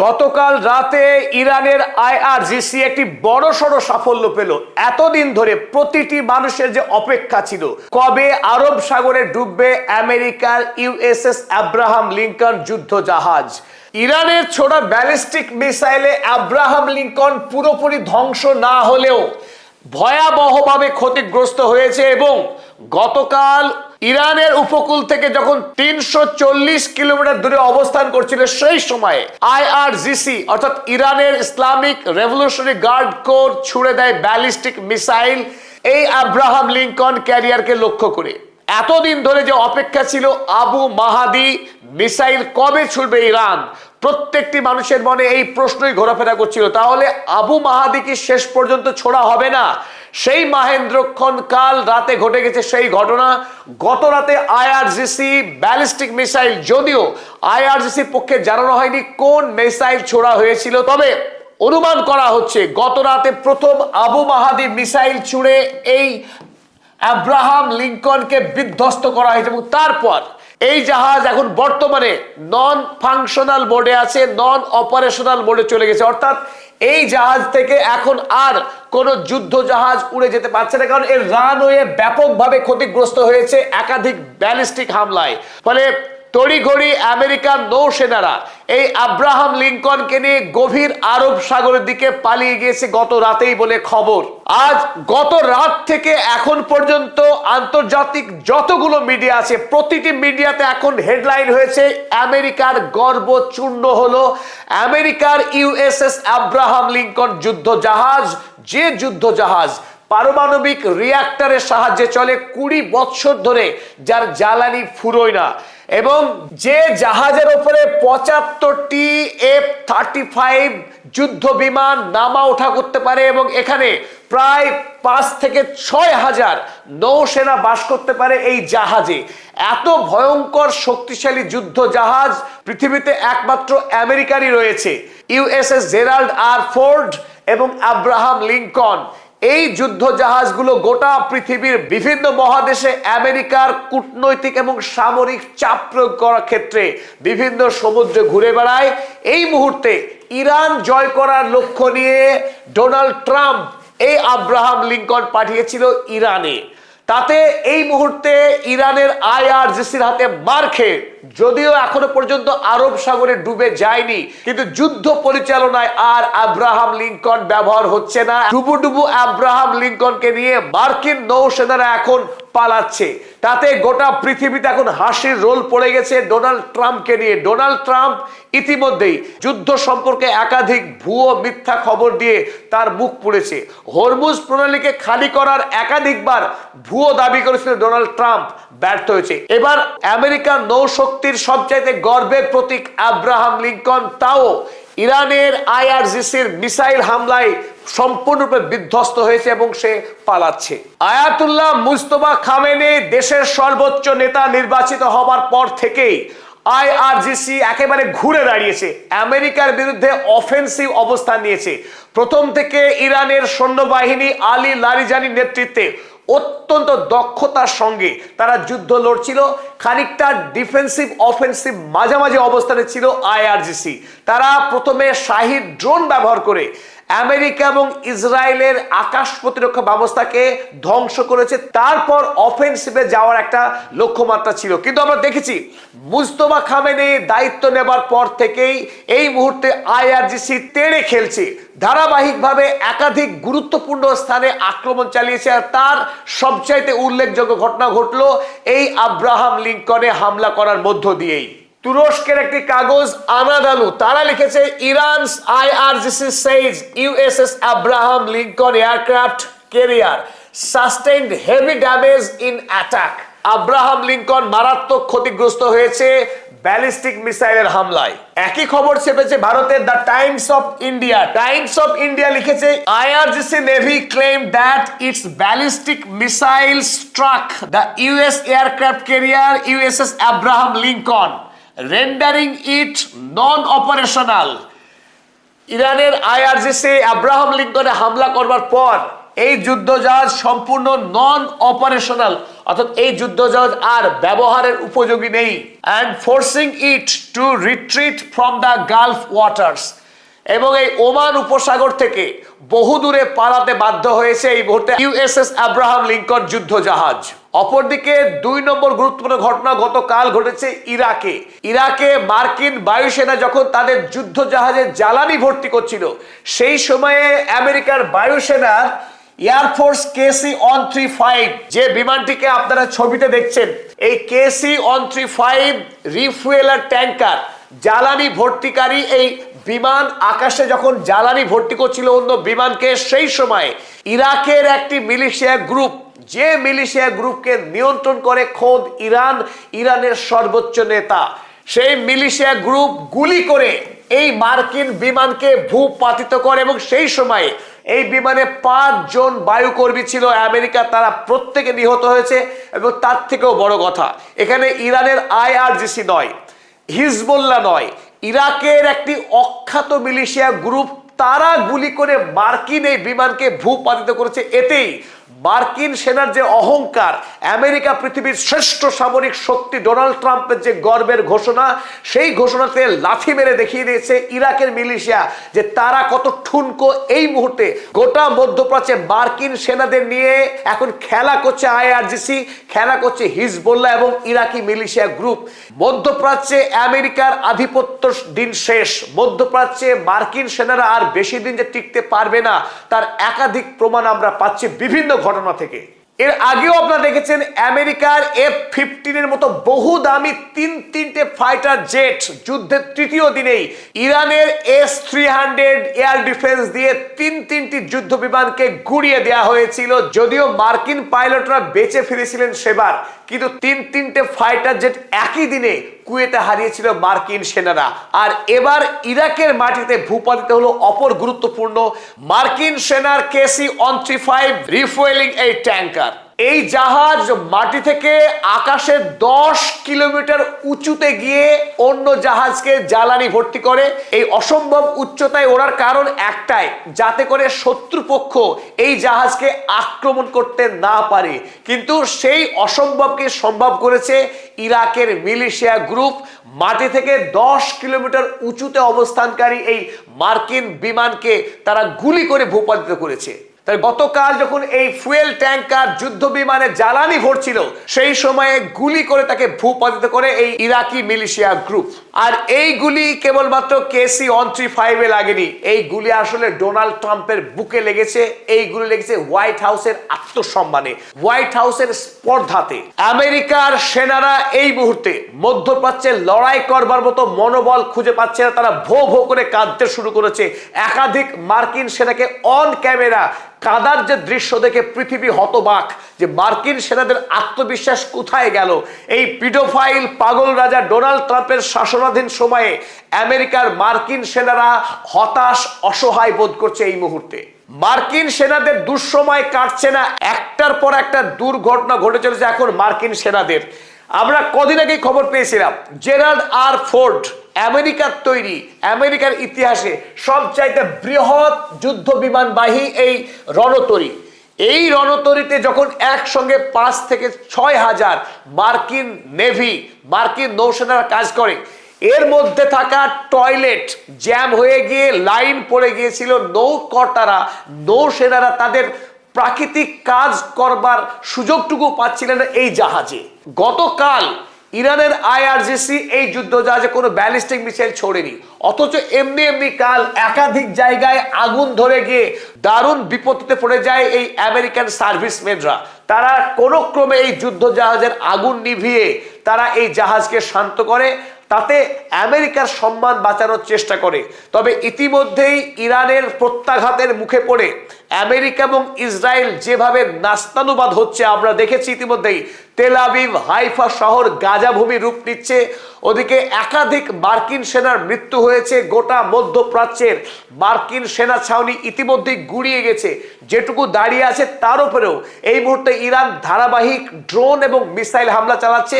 গতকাল রাতে ইরানের আইআরজিসি একটি বড়সড় সাফল্য পেল। এতদিন ধরে প্রতিটি মানুষের যে অপেক্ষা ছিল কবে আরব সাগরে ডুববে আমেরিকার ইউএসএস আব্রাহাম লিঙ্কন যুদ্ধ জাহাজ। ইরানের ছোড়া ব্যালিস্টিক মিসাইলে আব্রাহাম লিঙ্কন পুরোপুরি ধ্বংস না হলেও ভয়াবহভাবে ক্ষতিগ্রস্ত হয়েছে এবং গতকাল ইরানের উপকূল থেকে যখন ৩৪০ কিলোমিটার দূরে অবস্থান করছিল সেই সময়ে আইআরজিসি অর্থাৎ ইরানের ইসলামিক রেভলিউশনারি গার্ড কোর ছুড়ে দেয় ব্যালিস্টিক মিসাইল এই আব্রাহাম লিঙ্কন ক্যারিয়ারকে লক্ষ্য করে। এতদিন ধরে যে অপেক্ষা ছিল আবু মাহাদি মিসাইল কবে ছুড়বে ইরান, প্রত্যেকটি মানুষের মনে এই প্রশ্নই ঘোরাফেরা করছিল। তাহলে আবু মাহাদি কি শেষ পর্যন্ত ছোড়া হবে না? সেই মাহেন্দ্রক্ষণ কাল রাতে ঘটে গেছে সেই ঘটনা। গত রাতে আইআরজিসি ব্যালিস্টিক মিসাইল, যদিও আইআরজিসির পক্ষে জানানো হয়নি কোন মিসাইল ছোড়া হয়েছিল, তবে অনুমান করা হচ্ছে গত রাতে প্রথম আবু মাহাদি মিসাইল ছুড়ে এই আব্রাহাম লিঙ্কনকে বিধ্বস্ত করা হয়েছে এবং তারপর এই জাহাজ এখন বর্তমানে নন ফাংশনাল মোডে আছে, নন অপারেশনাল মোডে চলে গেছে। অর্থাৎ এই জাহাজ থেকে এখন আর কোন যুদ্ধ জাহাজ উড়ে যেতে পারছে না, কারণ এর রানওয়ে ব্যাপকভাবে ক্ষতিগ্রস্ত হয়েছে একাধিক ব্যালিস্টিক হামলায়। ফলে তড়িঘড়ি আমেরিকার নৌসেনারা এই আব্রাহাম লিঙ্কনকে নিয়ে গভীর আরব সাগরের দিকে পালিয়ে গিয়েছে গত রাতেই বলে খবর। আজ গত রাত থেকে এখন পর্যন্ত আন্তর্জাতিক যতগুলো মিডিয়া আছে প্রতিটি মিডিয়াতে এখন হেডলাইন হয়েছে আমেরিকার গর্ব চূর্ণ হলো আমেরিকার ইউএসএস আব্রাহাম লিঙ্কন যুদ্ধ জাহাজ, যে যুদ্ধ জাহাজ পারমাণবিক রিঅ্যাক্টরের সাহায্যে চলে ২০ বছর ধরে, যার জ্বালানি ফুরোয় না, এবং যে জাহাজের উপরে ৭৫টি F-35 যুদ্ধ বিমান নামা ওঠা করতে পারে এবং এখানে প্রায় ৫ থেকে ৬ হাজার নৌসেনা বাস করতে পারে এই জাহাজে। এত ভয়ঙ্কর শক্তিশালী যুদ্ধ জাহাজ পৃথিবীতে একমাত্র আমেরিকারই রয়েছে, ইউএসএস জেরাল্ড আর ফোর্ড এবং আব্রাহাম লিঙ্কন। এই যুদ্ধ জাহাজগুলো গোটা পৃথিবীর বিভিন্ন মহাদেশে আমেরিকার কূটনৈতিক এবং সামরিক চাপ প্রয়োগ করার ক্ষেত্রে বিভিন্ন সমুদ্রে ঘুরে বেড়ায়। এই মুহূর্তে ইরান জয় করার লক্ষ্য নিয়ে ডোনাল্ড ট্রাম্প এই আব্রাহাম লিঙ্কন পাঠিয়েছিল ইরানে। তাতে এই মুহূর্তে ইরানের আইআরজিসির হাতে মার খেয়ে, যদিও এখনো পর্যন্ত আরব সাগরে ডুবে যায়নি, কিন্তু যুদ্ধ পরিচালনায় আর আব্রাহাম লিঙ্কন ব্যবহার হচ্ছে না। ডুবু ডুবু আব্রাহাম লিঙ্কনকে নিয়ে মার্কিন নৌসেনারা এখন পালাচ্ছে। তাতে গোটা পৃথিবীতে এখন হাসির রোল পড়ে গেছে ডোনাল্ড ট্রাম্পকে নিয়ে। ডোনাল্ড ট্রাম্প ইতিমধ্যেই যুদ্ধ সম্পর্কে একাধিক ভুয়ো মিথ্যা খবর দিয়ে তার মুখ পুড়েছে। হরমুজ প্রণালীকে খালি করার একাধিকবার ভুয়ো দাবি করেছিল ডোনাল্ড ট্রাম্প, ব্যর্থ হয়েছে। এবার আমেরিকার নৌশক্তির সবচাইতে গর্বের প্রতীক আব্রাহাম লিঙ্কন, তাও ইরানের আইআরজিসির মিসাইল হামলায় সম্পূর্ণরূপে বিধ্বস্ত হয়েছে এবং সে পালাচ্ছে। আয়াতুল্লাহ মুজতবা খামেনি দেশের সর্বোচ্চ নেতা নির্বাচিত হবার পর থেকেই আইআরজিসি একেবারে ঘুরে দাঁড়িয়েছে, আমেরিকার বিরুদ্ধে অফেন্সিভ অবস্থান নিয়েছে। প্রথম থেকে ইরানের সৈন্যবাহিনী আলী লারিজানির নেতৃত্বে অত্যন্ত দক্ষতার সঙ্গে তারা যুদ্ধ লড়ছিল। খানিকটা ডিফেন্সিভ অফেন্সিভ মাঝামাঝি অবস্থানে ছিল আইআরজিসি। তারা প্রথমে শাহিদ ড্রোন ব্যবহার করে আমেরিকা এবং ইসরায়েলের আকাশ প্রতিরক্ষা ব্যবস্থাকে ধ্বংস করেছে, তারপর অফেন্সিভে যাওয়ার একটা লক্ষ্যমাত্রা ছিল। কিন্তু আমরা দেখেছি মুজতবা খামেনি দায়িত্ব নেবার পর থেকেই এই মুহূর্তে আইআরজিসি তেড়ে খেলছে, ধারাবাহিকভাবে একাধিক গুরুত্বপূর্ণ স্থানে আক্রমণ চালিয়েছে। আর তার সবচাইতে উল্লেখযোগ্য ঘটনা ঘটলো এই আব্রাহাম লিঙ্কনে হামলা করার মধ্য দিয়েই। তুরস্কের একটি কাগজ আনাদালু তারা লিখেছে, ইরানস IRGC Sage USS Abraham Lincoln aircraft carrier sustained heavy damage in attack. Abraham Lincoln মারাত্মক ক্ষতিগ্রস্ত হয়েছে ব্যালিস্টিক মিসাইলের হামলায়। একই খবর ছেপেছে ভারতের the Times of India. Times of India লিখেছে, IRGC navy claim that its ballistic missile struck the US aircraft carrier USS Abraham Lincoln, rendering it non operational. ইরানের আইআরজিসি আব্রাহাম লিঙ্কনে হামলা করবার পর এই যুদ্ধজাহাজ সম্পূর্ণ নন অপারেশনাল, অর্থাৎ এই যুদ্ধজাহাজ আর ব্যবহারের উপযোগী নেই। And forcing it to retreat from the gulf waters, এবং এই ওমান উপসাগর থেকে বহুদূরে পালাতে বাধ্য হয়েছে এই মুহূর্তে ইউএসএস আব্রাহাম লিঙ্কন যুদ্ধজাহাজ। অপরদিকে 2 নম্বর গুরুত্বপূর্ণ ঘটনা গতকাল ঘটেছে ইরাকে। ইরাকে মার্কিন বায়ুসেনা যখন তাদের যুদ্ধজাহাজে জ্বালানি ভর্তি করছিল, সেই সময়ে আমেরিকার বায়ুসেনার এয়ারফোর্স KC-135 যে বিমানটিকে আপনারা ছবিতে দেখছেন, এই KC-135 রিফুয়েলার ট্যাঙ্কার জ্বালানি ভর্তিকারী এই বিমান আকাশে যখন জ্বালানি ভর্তি করছিল অন্য বিমানকে, সেই সময় ইরাকের একটি মিলিশিয়া গ্রুপ, যে মিলিশিয়া গ্রুপকে নিয়ন্ত্রণ করে খোদ ইরানের সর্বোচ্চ নেতা, সেই মিলিশিয়া গ্রুপ গুলি করে এই মার্কিন বিমানকে ভূপাতিত করে। এবং সেই সময় এই বিমানে 5 জন বায়ুকর্মী ছিল আমেরিকা, তারা প্রত্যেকে নিহত হয়েছে। এবং তার থেকেও বড় কথা, এখানে ইরানের IRGC নয়, হিজবুল্লাহ নয়, ইরাকের একটি অখ্যাত মিলিশিয়া গ্রুপ, তারা গুলি করে মার্কিন এই বিমানকে ভূপাতিত করেছে। এতেই মার্কিন সেনার যে অহংকার, আমেরিকা পৃথিবীর শ্রেষ্ঠ সামরিক শক্তি, ডোনাল্ড ট্রাম্পের যে গর্বের ঘোষণা, সেই ঘোষণাতে লাথি মেরে দেখিয়ে দিয়েছে ইরাকের মিলিশিয়া যে তারা কত ঠুনকো। এই মুহূর্তে গোটা মধ্যপ্রাচ্যে মার্কিন সেনাদের নিয়ে এখন খেলা করছে IRGC, খেলা করছে হিজবুল্লাহ এবং ইরাকি মিলিশিয়া গ্রুপ। মধ্যপ্রাচ্যে আমেরিকার আধিপত্য দিন শেষ। মধ্যপ্রাচ্যে মার্কিন সেনারা আর বেশি দিন যে টিকতে পারবে না, তার একাধিক প্রমাণ আমরা পাচ্ছি বিভিন্ন ঘটনা থেকে। এর আগেও আপনারা দেখেছেন আমেরিকার F-15 এর মতো বহু দামি 3-3টে ফাইটার জেট যুদ্ধের তৃতীয় দিনেই ইরানের S-300 এয়ার ডিফেন্স দিয়ে 3-3টি যুদ্ধ বিমানকে গুড়িয়ে দেওয়া হয়েছিল। যদিও মার্কিন পাইলটরা বেঁচে ফিরেছিলেন সেবার, কিন্তু 3-3টে ফাইটার জেট একই দিনে কুয়েতে হারিয়েছিল মার্কিন সেনারা। আর এবার ইরাকের মাটিতে ভূপাতিত হলো অপর গুরুত্বপূর্ণ মার্কিন সেনার KC-135 রিফুয়েলিং এই ট্যাঙ্কার। এই জাহাজ মাটি থেকে আকাশে 10 কিলোমিটার উঁচুতে গিয়ে অন্য জাহাজকে জ্বালানি ভর্তি করে। এই অসম্ভব উচ্চতায় ওড়ার কারণ একটাই, যাতে করে শত্রুপক্ষ এই জাহাজকে আক্রমণ করতে না পারে। কিন্তু সেই অসম্ভবকে সম্ভব করেছে ইরাকের মিলিশিয়া গ্রুপ। মাটি থেকে 10 কিলোমিটার উঁচুতে অবস্থানকারী এই মার্কিন বিমানকে তারা গুলি করে ভূপাতিত করেছে। তাই গতকাল যখন এই ফুয়েল ট্যাঙ্কার যুদ্ধ বিমানে জ্বালানি ভরছিল, সেই সময়ে গুলি করে তাকে ভূপাতিত করে এই ইরাকি মিলিশিয়া গ্রুপ। আর এই গুলি কেবলমাত্র KC-135 এ লাগেনি, এই গুলি আসলে ডোনাল্ড ট্রাম্পের বুকে লেগেছে, এই গুলি লেগেছে হোয়াইট হাউসের আত্মসম্মানে, হোয়াইট হাউসের স্পর্ধাতে। আমেরিকার সেনারা এই মুহূর্তে মধ্যপ্রাচ্যে লড়াই করবার মতো মনোবল খুঁজে পাচ্ছে না, তারা ভো ভো করে কাঁদতে শুরু করেছে। একাধিক মার্কিন সেনাকে অন ক্যামেরা কাদার যে দৃশ্য দেখে পৃথিবী হতবাক যে মার্কিন সেনাদের আত্মবিশ্বাস কোথায় গেল। এই পিডোফাইল পাগল রাজা ডোনাল্ড ট্রাম্পের শাসনাধীন সময়ে আমেরিকার মার্কিন সেনারা হতাশ, অসহায় বোধ করছে। এই মুহূর্তে মার্কিন সেনাদের দুঃসময় কাটছে না, একটার পর একটা দুর্ঘটনা ঘটে চলেছে এখন মার্কিন সেনাদের। আমরা কদিন আগেই খবর পেয়েছিলাম জেরাল্ড আর ফোর্ড, আমেরিকার তৈরি, আমেরিকার ইতিহাসে সবচাইতে বৃহৎ যুদ্ধ বিমানবাহী এই রণতরী, এই রণতরীতে যখন একসঙ্গে 5 থেকে 6 হাজার মার্কিন নেভি, মার্কিন নৌসেনারা কাজ করে, এর মধ্যে থাকা টয়লেট জ্যাম হয়ে গিয়ে লাইন পড়ে গিয়েছিল। নৌকর্তারা, নৌসেনারা তাদের প্রাকৃতিক কাজ করবার সুযোগটুকু পাচ্ছিলেন এই জাহাজে। গতকাল ইরানের IRGC এই যুদ্ধজাহাজে কোনো ব্যালিস্টিক মিসাইল ছোড়েনি, অথচ এমনি এমনি কাল একাধিক জায়গায় আগুন ধরে গিয়ে দারুণ বিপত্তিতে পড়ে যায় এই আমেরিকান সার্ভিসম্যানরা। তারা কোনো ক্রমে এই যুদ্ধজাহাজের আগুন নিভিয়ে তারা এই জাহাজকে শান্ত করে, তাতে আমেরিকার সম্মান বাঁচানোর চেষ্টা করে। তবে ইতিমধ্যেই ইরানের প্রত্যাঘাতের মুখে পড়ে আমেরিকা এবং ইসরায়েল যেভাবে নাস্তানুবাদ হচ্ছে আমরা দেখেছি ইতিমধ্যেই। তেল আবিব, হাইফা শহর গাজা ভূমি রূপ নিচ্ছে। ওদিকে একাধিক মার্কিন সেনার মৃত্যু হয়েছে। গোটা মধ্যপ্রাচ্যের মার্কিন সেনা ছাউনি ইতিমধ্যেই গুড়িয়ে গেছে। যেটুকু দাঁড়িয়ে আছে তার উপরেও এই মুহূর্তে ইরান ধারাবাহিক ড্রোন এবং মিসাইল হামলা চালাচ্ছে।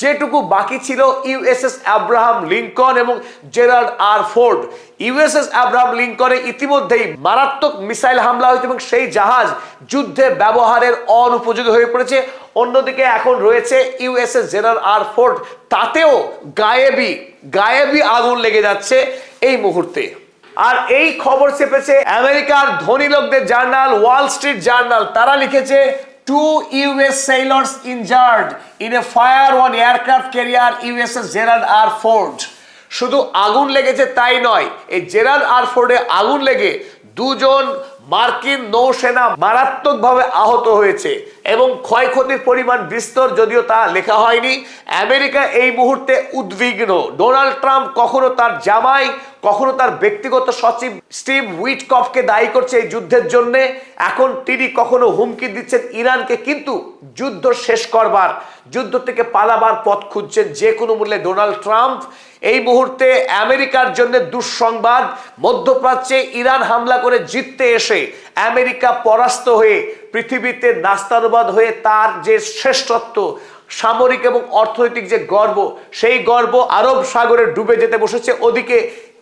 যেটুকু বাকি ছিল ইউএসএস আব্রাহাম লিঙ্কন এবং Gerald R Ford, USS Abraham লিঙ্কনে ইতিমধ্যেই মারাত্মক মিসাইল হামলা হয়েছে এবং সেই জাহাজ যুদ্ধে ব্যবহারের অনুপযোগী হয়ে পড়েছে। অন্যদিকে এখন রয়েছে ইউএসএস জেরাল্ড আর ফোর্ড, তাতেও গায়েবী আগুন লেগে যাচ্ছে এই মুহূর্তে। আর এই খবর চেপেছে আমেরিকার ধনী লোকদের জার্নাল ওয়াল স্ট্রিট জার্নাল। তারা লিখেছে 2 US sailors injured in a fire on aircraft carrier USS Gerald R. Ford। শুধু আগুন লেগেছে তাই নয়, এই জেরাল্ড আর ফোর্ডে আগুন লেগে দুজন মার্কিন নৌসেনা মারাত্মকভাবে আহত হয়েছে এবং ক্ষয়ক্ষতির পরিমাণ বিস্তর, যদিও তা লেখা হয়নি। আমেরিকা এই মুহূর্তে উদ্বিগ্ন। ডোনাল্ড ট্রাম্প কখনো তার জামাই, কখনো তার ব্যক্তিগত সচিব স্টিভ উইটকফকে দায়ী করছে এই যুদ্ধের জন্য। এখন তিনি কখনো হুমকি দিচ্ছেন ইরানকে, কিন্তু যুদ্ধ শেষ করবার, যুদ্ধ থেকে পালাবার পথ খুঁজছেন যে কোনো মূল্যে ডোনাল্ড ট্রাম্প। এই মুহূর্তে আমেরিকার জন্য দুঃসংবাদ, মধ্যপ্রাচ্যে ইরান হামলা করে জিততে এসে আমেরিকা পরাস্ত হয়ে পৃথিবীতে নাস্তানুবাদ হয়ে তার যে শ্রেষ্ঠত্ব, সামরিক এবং অর্থনৈতিক যে গর্ব, সেই গর্ব আরব সাগরে ডুবে যেতে বসেছে। ওদিকে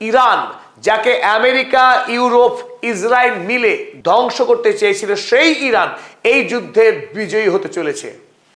ইরান, যাকে আমেরিকা, ইউরোপ, ইসরায়েল মিলে ধ্বংস করতে চেয়েছিল, সেই ইরান এই যুদ্ধে বিজয়ী হতে চলেছে।